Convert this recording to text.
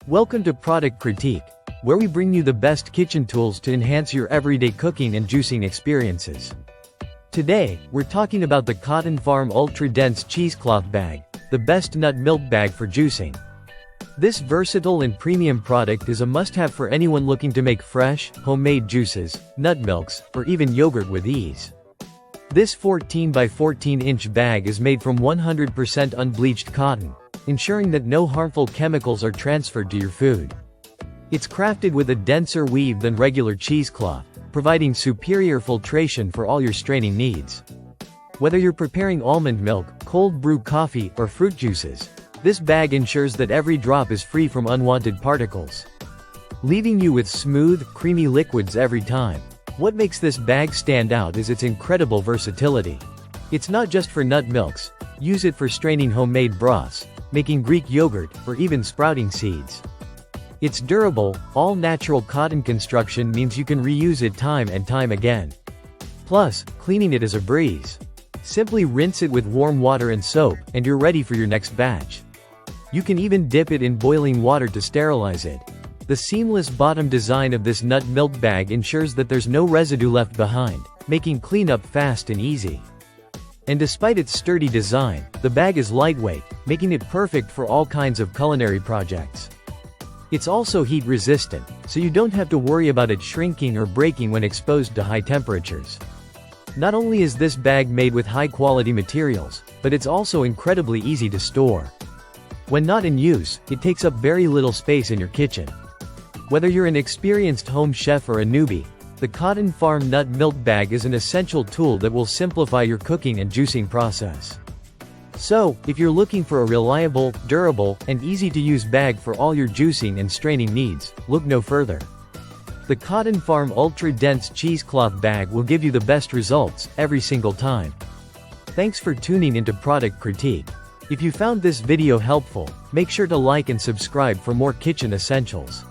Welcome to Product Critique, where we bring you the best kitchen tools to enhance your everyday cooking and juicing experiences. Today, we're talking about the Cotton Farm Ultra Dense Cheesecloth Bag, the best nut milk bag for juicing. This versatile and premium product is a must-have for anyone looking to make fresh, homemade juices, nut milks, or even yogurt with ease. This 14 by 14 inch bag is made from 100% unbleached cotton, ensuring that no harmful chemicals are transferred to your food. It's crafted with a denser weave than regular cheesecloth, providing superior filtration for all your straining needs. Whether you're preparing almond milk, cold brew coffee, or fruit juices, this bag ensures that every drop is free from unwanted particles, leaving you with smooth, creamy liquids every time. What makes this bag stand out is its incredible versatility. It's not just for nut milks. Use it for straining homemade broths, making Greek yogurt, or even sprouting seeds. Its durable, all-natural cotton construction means you can reuse it time and time again. Plus, cleaning it is a breeze. Simply rinse it with warm water and soap, and you're ready for your next batch. You can even dip it in boiling water to sterilize it. The seamless bottom design of this nut milk bag ensures that there's no residue left behind, making cleanup fast and easy. And despite its sturdy design, the bag is lightweight, making it perfect for all kinds of culinary projects. It's also heat resistant, so you don't have to worry about it shrinking or breaking when exposed to high temperatures. Not only is this bag made with high-quality materials, but it's also incredibly easy to store. When not in use, it takes up very little space in your kitchen. Whether you're an experienced home chef or a newbie, the Cotton Farm Nut Milk Bag is an essential tool that will simplify your cooking and juicing process. So, if you're looking for a reliable, durable, and easy-to-use bag for all your juicing and straining needs, look no further. The Cotton Farm Ultra Dense Cheesecloth Bag will give you the best results, every single time. Thanks for tuning into Product Critique. If you found this video helpful, make sure to like and subscribe for more kitchen essentials.